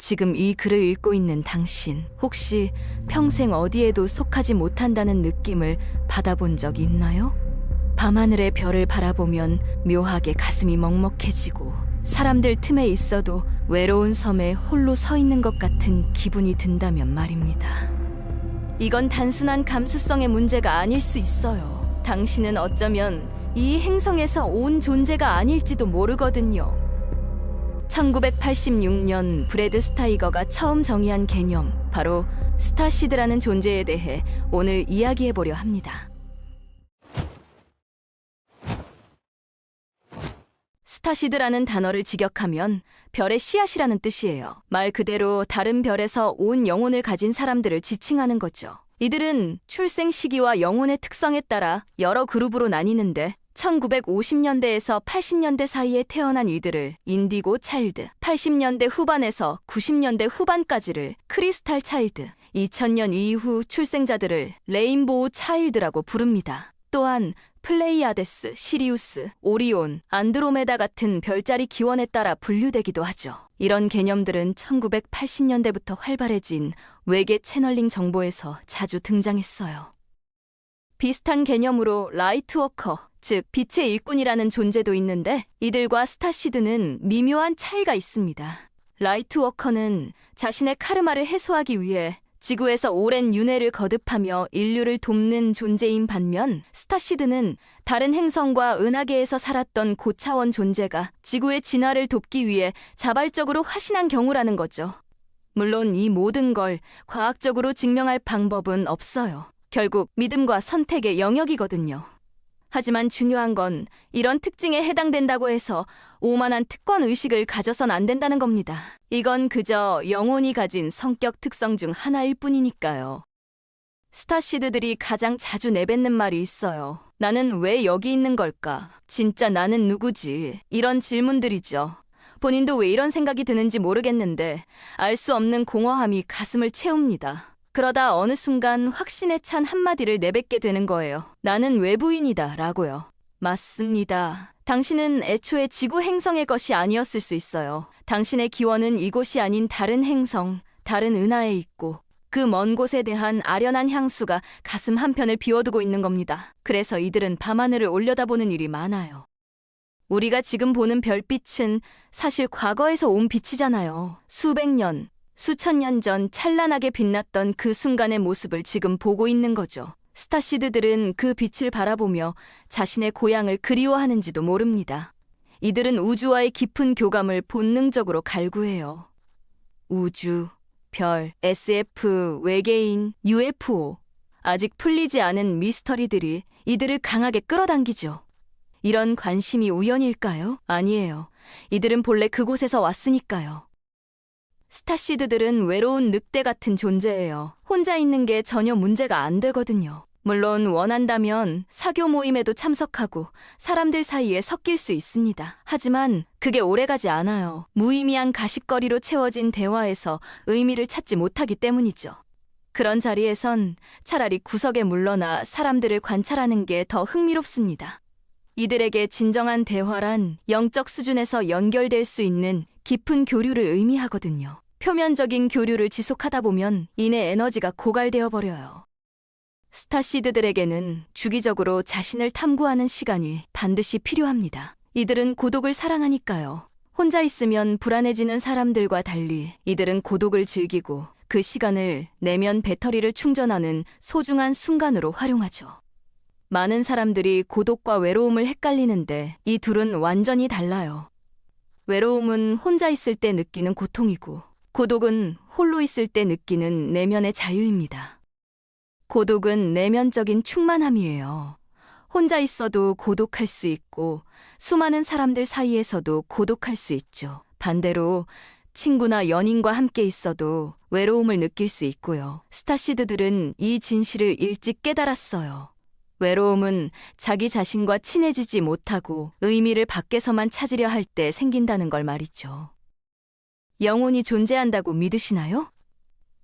지금 이 글을 읽고 있는 당신, 혹시 평생 어디에도 속하지 못한다는 느낌을 받아본 적 있나요? 밤하늘의 별을 바라보면 묘하게 가슴이 먹먹해지고 사람들 틈에 있어도 외로운 섬에 홀로 서 있는 것 같은 기분이 든다면 말입니다. 이건 단순한 감수성의 문제가 아닐 수 있어요. 당신은 어쩌면 이 행성에서 온 존재가 아닐지도 모르거든요. 1986년 브래드 스타이거가 처음 정의한 개념, 바로 스타시드라는 존재에 대해 오늘 이야기해보려 합니다. 스타시드라는 단어를 직역하면 별의 씨앗이라는 뜻이에요. 말 그대로 다른 별에서 온 영혼을 가진 사람들을 지칭하는 거죠. 이들은 출생 시기와 영혼의 특성에 따라 여러 그룹으로 나뉘는데 1950년대에서 80년대 사이에 태어난 이들을 인디고 차일드, 80년대 후반에서 90년대 후반까지를 크리스탈 차일드, 2000년 이후 출생자들을 레인보우 차일드라고 부릅니다. 또한 플레이아데스, 시리우스, 오리온, 안드로메다 같은 별자리 기원에 따라 분류되기도 하죠. 이런 개념들은 1980년대부터 활발해진 외계 채널링 정보에서 자주 등장했어요. 비슷한 개념으로 라이트워커, 즉 빛의 일꾼이라는 존재도 있는데 이들과 스타시드는 미묘한 차이가 있습니다. 라이트워커는 자신의 카르마를 해소하기 위해 지구에서 오랜 윤회를 거듭하며 인류를 돕는 존재인 반면 스타시드는 다른 행성과 은하계에서 살았던 고차원 존재가 지구의 진화를 돕기 위해 자발적으로 화신한 경우라는 거죠. 물론 이 모든 걸 과학적으로 증명할 방법은 없어요. 결국 믿음과 선택의 영역이거든요. 하지만 중요한 건 이런 특징에 해당된다고 해서 오만한 특권의식을 가져선 안 된다는 겁니다. 이건 그저 영혼이 가진 성격 특성 중 하나일 뿐이니까요. 스타시드들이 가장 자주 내뱉는 말이 있어요. 나는 왜 여기 있는 걸까? 진짜 나는 누구지? 이런 질문들이죠. 본인도 왜 이런 생각이 드는지 모르겠는데 알 수 없는 공허함이 가슴을 채웁니다. 그러다 어느 순간 확신에 찬 한마디를 내뱉게 되는 거예요. 나는 외부인이다 라고요. 맞습니다. 당신은 애초에 지구 행성의 것이 아니었을 수 있어요. 당신의 기원은 이곳이 아닌 다른 행성, 다른 은하에 있고 그 먼 곳에 대한 아련한 향수가 가슴 한편을 비워두고 있는 겁니다. 그래서 이들은 밤하늘을 올려다보는 일이 많아요. 우리가 지금 보는 별빛은 사실 과거에서 온 빛이잖아요. 수백 년, 수천 년 전 찬란하게 빛났던 그 순간의 모습을 지금 보고 있는 거죠. 스타시드들은 그 빛을 바라보며 자신의 고향을 그리워하는지도 모릅니다. 이들은 우주와의 깊은 교감을 본능적으로 갈구해요. 우주, 별, SF, 외계인, UFO. 아직 풀리지 않은 미스터리들이 이들을 강하게 끌어당기죠. 이런 관심이 우연일까요? 아니에요. 이들은 본래 그곳에서 왔으니까요. 스타시드들은 외로운 늑대 같은 존재예요. 혼자 있는 게 전혀 문제가 안 되거든요. 물론 원한다면 사교 모임에도 참석하고 사람들 사이에 섞일 수 있습니다. 하지만 그게 오래가지 않아요. 무의미한 가십거리로 채워진 대화에서 의미를 찾지 못하기 때문이죠. 그런 자리에선 차라리 구석에 물러나 사람들을 관찰하는 게 더 흥미롭습니다. 이들에게 진정한 대화란 영적 수준에서 연결될 수 있는 깊은 교류를 의미하거든요. 표면적인 교류를 지속하다 보면 이내 에너지가 고갈되어 버려요. 스타시드들에게는 주기적으로 자신을 탐구하는 시간이 반드시 필요합니다. 이들은 고독을 사랑하니까요. 혼자 있으면 불안해지는 사람들과 달리 이들은 고독을 즐기고 그 시간을 내면 배터리를 충전하는 소중한 순간으로 활용하죠. 많은 사람들이 고독과 외로움을 헷갈리는데 이 둘은 완전히 달라요. 외로움은 혼자 있을 때 느끼는 고통이고 고독은 홀로 있을 때 느끼는 내면의 자유입니다. 고독은 내면적인 충만함이에요. 혼자 있어도 고독할 수 있고 수많은 사람들 사이에서도 고독할 수 있죠. 반대로 친구나 연인과 함께 있어도 외로움을 느낄 수 있고요. 스타시드들은 이 진실을 일찍 깨달았어요. 외로움은 자기 자신과 친해지지 못하고 의미를 밖에서만 찾으려 할 때 생긴다는 걸 말이죠. 영혼이 존재한다고 믿으시나요?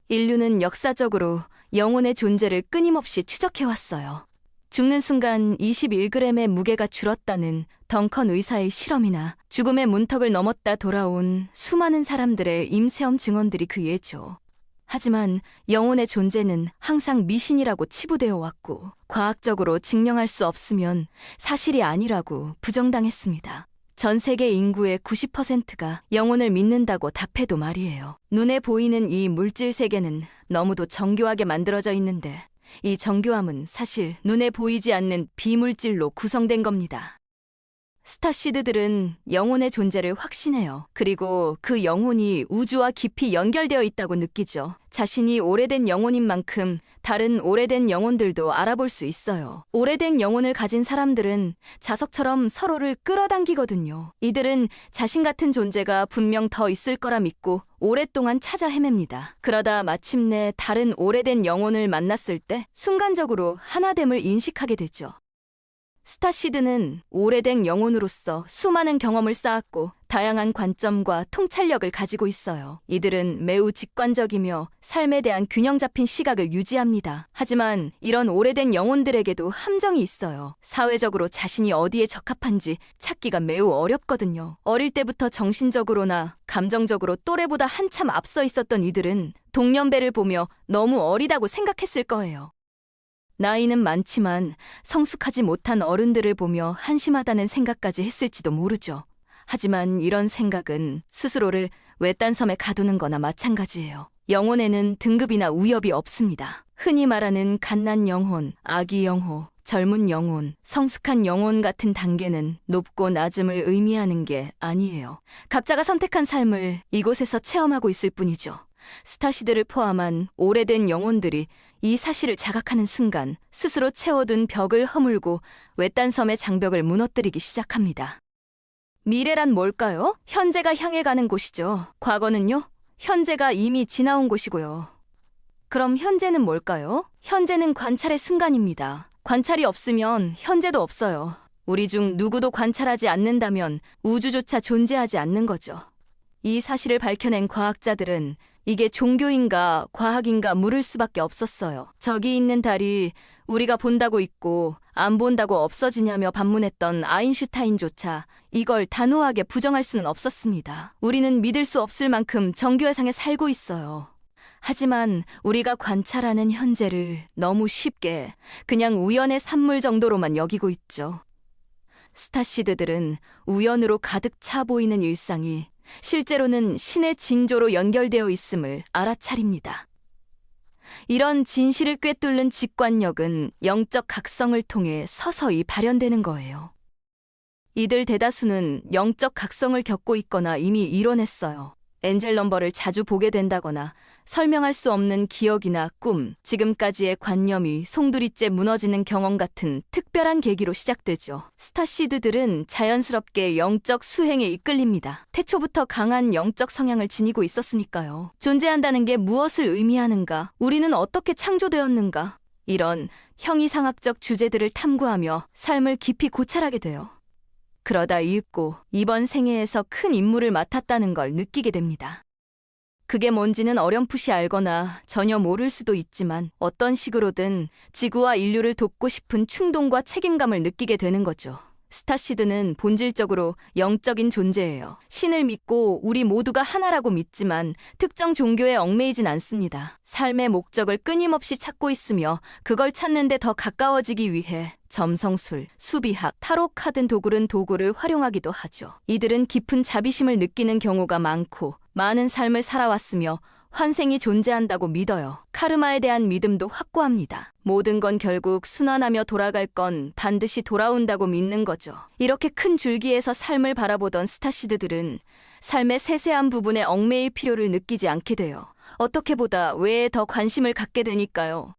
인류는 역사적으로 영혼의 존재를 끊임없이 추적해왔어요. 죽는 순간 21g의 무게가 줄었다는 덩컨 의사의 실험이나 죽음의 문턱을 넘었다 돌아온 수많은 사람들의 임세험 증언들이 그 예죠. 하지만 영혼의 존재는 항상 미신이라고 치부되어 왔고 과학적으로 증명할 수 없으면 사실이 아니라고 부정당했습니다. 전 세계 인구의 90%가 영혼을 믿는다고 답해도 말이에요. 눈에 보이는 이 물질 세계는 너무도 정교하게 만들어져 있는데 이 정교함은 사실 눈에 보이지 않는 비물질로 구성된 겁니다. 스타시드들은 영혼의 존재를 확신해요. 그리고 그 영혼이 우주와 깊이 연결되어 있다고 느끼죠. 자신이 오래된 영혼인 만큼 다른 오래된 영혼들도 알아볼 수 있어요. 오래된 영혼을 가진 사람들은 자석처럼 서로를 끌어당기거든요. 이들은 자신 같은 존재가 분명 더 있을 거라 믿고 오랫동안 찾아 헤맵니다. 그러다 마침내 다른 오래된 영혼을 만났을 때 순간적으로 하나됨을 인식하게 되죠. 스타시드는 오래된 영혼으로서 수많은 경험을 쌓았고 다양한 관점과 통찰력을 가지고 있어요. 이들은 매우 직관적이며 삶에 대한 균형 잡힌 시각을 유지합니다. 하지만 이런 오래된 영혼들에게도 함정이 있어요. 사회적으로 자신이 어디에 적합한지 찾기가 매우 어렵거든요. 어릴 때부터 정신적으로나 감정적으로 또래보다 한참 앞서 있었던 이들은 동년배를 보며 너무 어리다고 생각했을 거예요. 나이는 많지만 성숙하지 못한 어른들을 보며 한심하다는 생각까지 했을지도 모르죠. 하지만 이런 생각은 스스로를 외딴 섬에 가두는 거나 마찬가지예요. 영혼에는 등급이나 위협이 없습니다. 흔히 말하는 갓난 영혼, 아기 영혼, 젊은 영혼, 성숙한 영혼 같은 단계는 높고 낮음을 의미하는 게 아니에요. 각자가 선택한 삶을 이곳에서 체험하고 있을 뿐이죠. 스타시드를 포함한 오래된 영혼들이 이 사실을 자각하는 순간 스스로 채워둔 벽을 허물고 외딴 섬의 장벽을 무너뜨리기 시작합니다. 미래란 뭘까요? 현재가 향해 가는 곳이죠. 과거는요? 현재가 이미 지나온 곳이고요. 그럼 현재는 뭘까요? 현재는 관찰의 순간입니다. 관찰이 없으면 현재도 없어요. 우리 중 누구도 관찰하지 않는다면 우주조차 존재하지 않는 거죠. 이 사실을 밝혀낸 과학자들은 이게 종교인가 과학인가 물을 수밖에 없었어요. 저기 있는 달이 우리가 본다고 있고 안 본다고 없어지냐며 반문했던 아인슈타인조차 이걸 단호하게 부정할 수는 없었습니다. 우리는 믿을 수 없을 만큼 정교회상에 살고 있어요. 하지만 우리가 관찰하는 현재를 너무 쉽게 그냥 우연의 산물 정도로만 여기고 있죠. 스타시드들은 우연으로 가득 차 보이는 일상이 실제로는 신의 징조로 연결되어 있음을 알아차립니다. 이런 진실을 꿰뚫는 직관력은 영적 각성을 통해 서서히 발현되는 거예요. 이들 대다수는 영적 각성을 겪고 있거나 이미 이뤄냈어요. 엔젤 넘버를 자주 보게 된다거나 설명할 수 없는 기억이나 꿈, 지금까지의 관념이 송두리째 무너지는 경험 같은 특별한 계기로 시작되죠. 스타시드들은 자연스럽게 영적 수행에 이끌립니다. 태초부터 강한 영적 성향을 지니고 있었으니까요. 존재한다는 게 무엇을 의미하는가? 우리는 어떻게 창조되었는가? 이런 형이상학적 주제들을 탐구하며 삶을 깊이 고찰하게 돼요. 그러다 읽고 이번 생애에서 큰 임무를 맡았다는 걸 느끼게 됩니다. 그게 뭔지는 어렴풋이 알거나 전혀 모를 수도 있지만 어떤 식으로든 지구와 인류를 돕고 싶은 충동과 책임감을 느끼게 되는 거죠. 스타시드는 본질적으로 영적인 존재예요. 신을 믿고 우리 모두가 하나라고 믿지만 특정 종교에 얽매이진 않습니다. 삶의 목적을 끊임없이 찾고 있으며 그걸 찾는 데 더 가까워지기 위해 점성술, 수비학, 타로 카드 도구른 도구를 활용하기도 하죠. 이들은 깊은 자비심을 느끼는 경우가 많고 많은 삶을 살아왔으며 환생이 존재한다고 믿어요. 카르마에 대한 믿음도 확고합니다. 모든 건 결국 순환하며 돌아갈 건 반드시 돌아온다고 믿는 거죠. 이렇게 큰 줄기에서 삶을 바라보던 스타시드들은 삶의 세세한 부분에 얽매일 필요를 느끼지 않게 돼요. 어떻게 보다 왜 더 관심을 갖게 되니까요.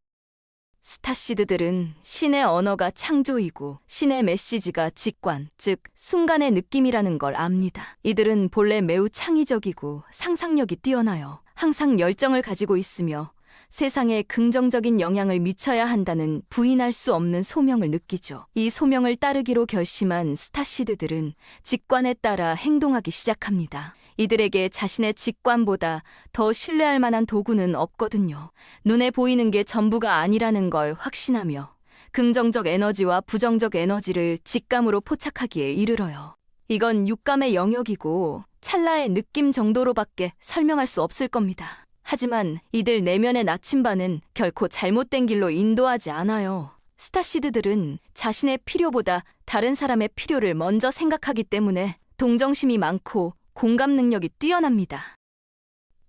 스타시드들은 신의 언어가 창조이고 신의 메시지가 직관, 즉 순간의 느낌이라는 걸 압니다. 이들은 본래 매우 창의적이고 상상력이 뛰어나요. 항상 열정을 가지고 있으며 세상에 긍정적인 영향을 미쳐야 한다는 부인할 수 없는 소명을 느끼죠. 이 소명을 따르기로 결심한 스타시드들은 직관에 따라 행동하기 시작합니다. 이들에게 자신의 직관보다 더 신뢰할 만한 도구는 없거든요. 눈에 보이는 게 전부가 아니라는 걸 확신하며 긍정적 에너지와 부정적 에너지를 직감으로 포착하기에 이르러요. 이건 육감의 영역이고 찰나의 느낌 정도로밖에 설명할 수 없을 겁니다. 하지만 이들 내면의 나침반은 결코 잘못된 길로 인도하지 않아요. 스타시드들은 자신의 필요보다 다른 사람의 필요를 먼저 생각하기 때문에 동정심이 많고 공감 능력이 뛰어납니다.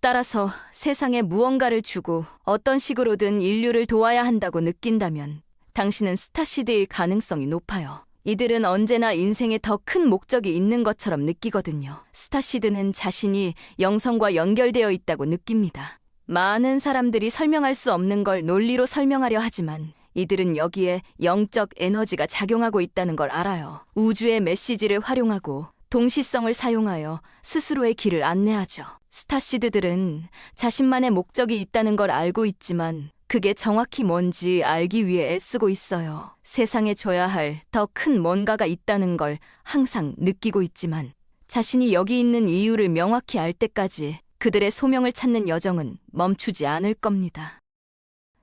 따라서 세상에 무언가를 주고 어떤 식으로든 인류를 도와야 한다고 느낀다면 당신은 스타시드일 가능성이 높아요. 이들은 언제나 인생에 더 큰 목적이 있는 것처럼 느끼거든요. 스타시드는 자신이 영성과 연결되어 있다고 느낍니다. 많은 사람들이 설명할 수 없는 걸 논리로 설명하려 하지만 이들은 여기에 영적 에너지가 작용하고 있다는 걸 알아요. 우주의 메시지를 활용하고 동시성을 사용하여 스스로의 길을 안내하죠. 스타시드들은 자신만의 목적이 있다는 걸 알고 있지만 그게 정확히 뭔지 알기 위해 애쓰고 있어요. 세상에 줘야 할 더 큰 뭔가가 있다는 걸 항상 느끼고 있지만 자신이 여기 있는 이유를 명확히 알 때까지 그들의 소명을 찾는 여정은 멈추지 않을 겁니다.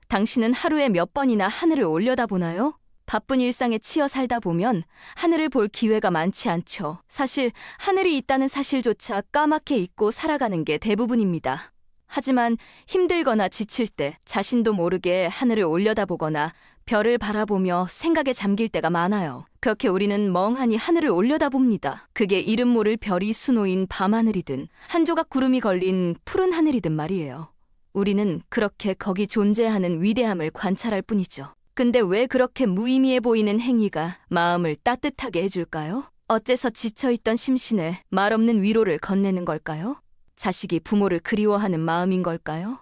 당신은 하루에 몇 번이나 하늘을 올려다보나요? 바쁜 일상에 치여 살다 보면 하늘을 볼 기회가 많지 않죠. 사실 하늘이 있다는 사실조차 까맣게 잊고 살아가는 게 대부분입니다. 하지만 힘들거나 지칠 때 자신도 모르게 하늘을 올려다보거나 별을 바라보며 생각에 잠길 때가 많아요. 그렇게 우리는 멍하니 하늘을 올려다봅니다. 그게 이름 모를 별이 수놓인 밤하늘이든 한 조각 구름이 걸린 푸른 하늘이든 말이에요. 우리는 그렇게 거기 존재하는 위대함을 관찰할 뿐이죠. 근데 왜 그렇게 무의미해 보이는 행위가 마음을 따뜻하게 해줄까요? 어째서 지쳐있던 심신에 말없는 위로를 건네는 걸까요? 자식이 부모를 그리워하는 마음인 걸까요?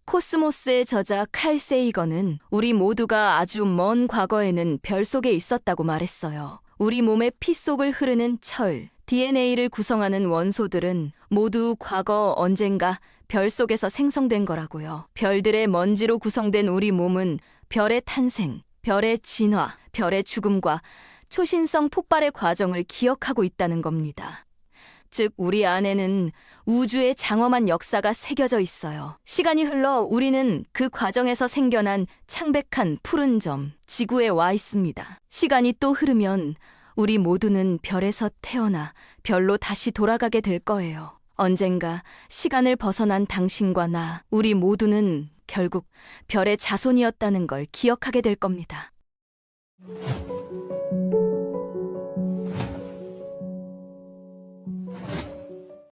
코스모스의 저자 칼 세이건은 우리 모두가 아주 먼 과거에는 별 속에 있었다고 말했어요. 우리 몸의 피 속을 흐르는 철, DNA를 구성하는 원소들은 모두 과거 언젠가 별 속에서 생성된 거라고요. 별들의 먼지로 구성된 우리 몸은 별의 탄생, 별의 진화, 별의 죽음과 초신성 폭발의 과정을 기억하고 있다는 겁니다. 즉 우리 안에는 우주의 장엄한 역사가 새겨져 있어요. 시간이 흘러 우리는 그 과정에서 생겨난 창백한 푸른 점, 지구에 와 있습니다. 시간이 또 흐르면 우리 모두는 별에서 태어나 별로 다시 돌아가게 될 거예요. 언젠가 시간을 벗어난 당신과 나, 우리 모두는 결국 별의 자손이었다는 걸 기억하게 될 겁니다.